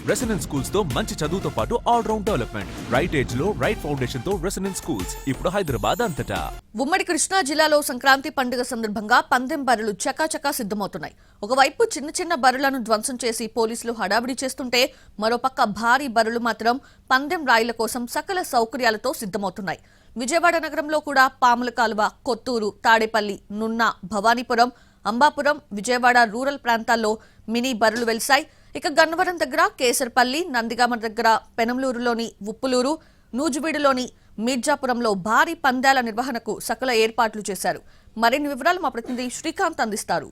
Residence schools తో మంచి చదువుతో పాటు all round development. Right age లో రైట్ ఫౌండేషన్ తో రెసిడెన్స్ స్కూల్స్ ఇప్పుడు హైదరాబాద్ అంతటా. ఉమ్మడి కృష్ణా జిల్లాలో సంక్రాంతి పండుగ సందర్భంగా పందెం బర్రెలు చకాచకా సిద్ధమవుతున్నాయి. ఒకవైపు చిన్న చిన్న బర్రెలను ధ్వంసం చేసి పోలీసులు హడావిడి చేస్తుంటే, మరోపక్క భారీ బర్రెలు మాత్రం పందెం రాయిల కోసం సకల సౌకర్యాలతో సిద్ధమవుతున్నాయి. విజయవాడ నగరంలో కూడా పాముల కాలువ, కొత్తూరు, తాడేపల్లి, నున్న, భవానీపురం, అంబాపురం, విజయవాడ రూరల్ ప్రాంతాల్లో మినీ బర్రెలు వెలిశాయి. ఇక గన్నవరం దగ్గర కేసర్పల్లి, నందిగామ దగ్గర పెనంలూరులోని ఉప్పులూరు, నూజివీడులోని మీర్జాపురంలో భారీ పందాల నిర్వహణకు సకల ఏర్పాట్లు చేశారు. మరిన్ని వివరాలు మా ప్రతినిధి శ్రీకాంత్ అందిస్తారు.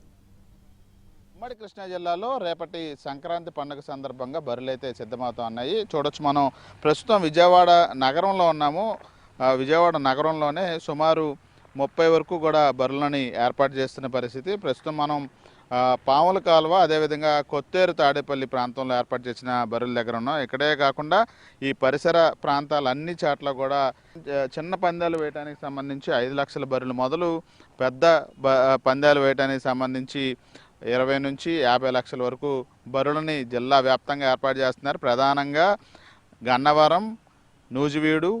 ఉమ్మడి కృష్ణా జిల్లాలో రేపటి సంక్రాంతి పండుగ సందర్భంగా బర్రెలైతే సిద్ధమవుతా ఉన్నాయి. చూడొచ్చు, మనం ప్రస్తుతం విజయవాడ నగరంలో ఉన్నాము. విజయవాడ నగరంలోనే సుమారు 30 వరకు కూడా బర్రెలని ఏర్పాటు చేస్తున్న పరిస్థితి. ప్రస్తుతం మనం పాముల కాలువ, అదేవిధంగా కొత్తేరు, తాడేపల్లి ప్రాంతంలో ఏర్పాటు చేసిన బర్రెల దగ్గర ఉన్నాం. ఇక్కడే కాకుండా ఈ పరిసర ప్రాంతాలు అన్ని చోట్ల కూడా చిన్న పందాలు వేయడానికి సంబంధించి 5 లక్షల బర్రెలు మొదలు పెద్ద పందాలు వేయడానికి సంబంధించి 20 నుంచి 50 లక్షల వరకు బర్రెలని జిల్లా వ్యాప్తంగా ఏర్పాటు చేస్తున్నారు. ప్రధానంగా గన్నవరం, నూజివీడు,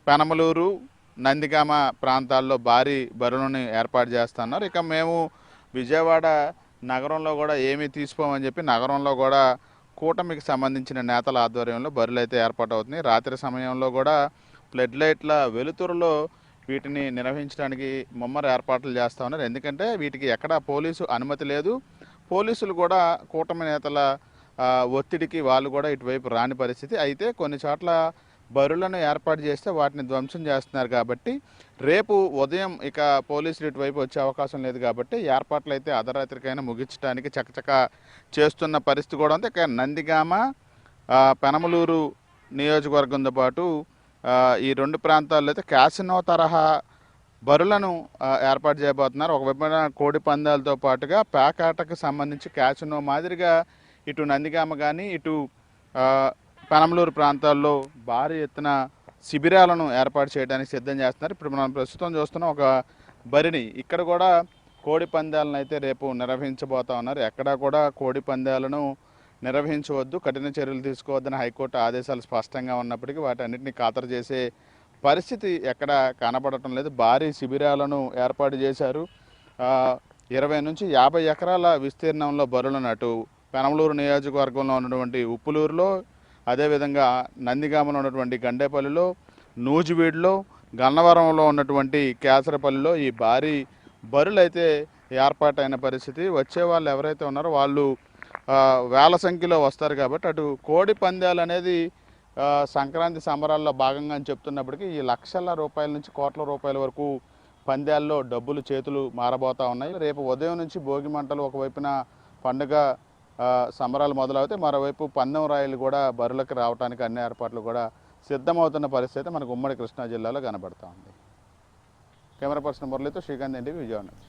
పెనమలూరు, నందిగామ ప్రాంతాల్లో భారీ బర్రెలను ఏర్పాటు చేస్తున్నారు. ఇక మేము విజయవాడ నగరంలో కూడా ఏమీ తీసుకోమని చెప్పి నగరంలో కూడా కూటమికి సంబంధించిన నేతల ఆధ్వర్యంలో బర్రెలు అయితే ఏర్పాటు అవుతున్నాయి. రాత్రి సమయంలో కూడా ఫ్లడ్ లైట్ల వెలుతురులో వీటిని నిర్వహించడానికి ముమ్మర ఏర్పాట్లు చేస్తూ ఉన్నారు. ఎందుకంటే వీటికి ఎక్కడా పోలీసు అనుమతి లేదు. పోలీసులు కూడా కూటమి నేతల ఒత్తిడికి వాళ్ళు కూడా ఇటువైపు రాని పరిస్థితి. అయితే కొన్ని చోట్ల బర్రెలను ఏర్పాటు చేస్తే వాటిని ధ్వంసం చేస్తున్నారు కాబట్టి రేపు ఉదయం ఇక పోలీసులు ఇటువైపు వచ్చే అవకాశం లేదు కాబట్టి ఏర్పాట్లు అయితే అర్ధరాత్రికైనా ముగించడానికి చకచక చేస్తున్న పరిస్థితి కూడా ఉంది. ఇక నందిగామ, పెనమలూరు నియోజకవర్గంతో పాటు ఈ 2 ప్రాంతాల్లో అయితే క్యాసినో తరహా బర్రెలను ఏర్పాటు చేయబోతున్నారు. ఒకవైపున కోడి పందాలతో పాటుగా పేకాటకు సంబంధించి క్యాసినో మాదిరిగా ఇటు నందిగామ కానీ ఇటు పెనమలూరు ప్రాంతాల్లో భారీ ఎత్తున శిబిరాలను ఏర్పాటు చేయడానికి సిద్ధం చేస్తున్నారు. ఇప్పుడు మనం ప్రస్తుతం చూస్తున్నాం ఒక బరిని. ఇక్కడ కూడా కోడి పందాలను అయితే రేపు నిర్వహించబోతా ఉన్నారు. ఎక్కడా కూడా కోడి పందాలను నిర్వహించవద్దు, కఠిన చర్యలు తీసుకోవద్దని హైకోర్టు ఆదేశాలు స్పష్టంగా ఉన్నప్పటికీ వాటన్నిటిని ఖాతరు చేసే పరిస్థితి ఎక్కడ కనబడటం లేదు. భారీ శిబిరాలను ఏర్పాటు చేశారు. 20 నుంచి 50 ఎకరాల విస్తీర్ణంలో బర్రెలను అటు పెనమలూరు నియోజకవర్గంలో ఉన్నటువంటి ఉప్పులూరులో, అదేవిధంగా నందిగామలో ఉన్నటువంటి గండేపల్లిలో, నూజివీడులో, గన్నవరంలో ఉన్నటువంటి కేసరపల్లిలో ఈ భారీ బర్రెలు అయితే ఏర్పాటైన పరిస్థితి. వచ్చే వాళ్ళు ఎవరైతే ఉన్నారో వాళ్ళు వేల సంఖ్యలో వస్తారు కాబట్టి అటు కోడి పందాలు అనేది సంక్రాంతి సంబరాల్లో భాగంగా అని చెప్తున్నప్పటికీ ఈ లక్షల రూపాయల నుంచి కోట్ల రూపాయల వరకు పందాల్లో డబ్బులు చేతులు మారబోతూ ఉన్నాయి. రేపు ఉదయం నుంచి భోగి మంటలు ఒకవైపున పండుగ సంబరాలు మొదలవుతాయి, మరోవైపు పందెం రాయిలు కూడా బరులకు రావడానికి అన్ని ఏర్పాట్లు కూడా సిద్ధమవుతున్న పరిస్థితి మనకు ఉమ్మడి కృష్ణా జిల్లాలో కనబడుతూ ఉంది. కెమెరా పర్సన్ మురళితో శ్రీకాంత్, ఎన్టీవీ, విజయవాడ నుంచి.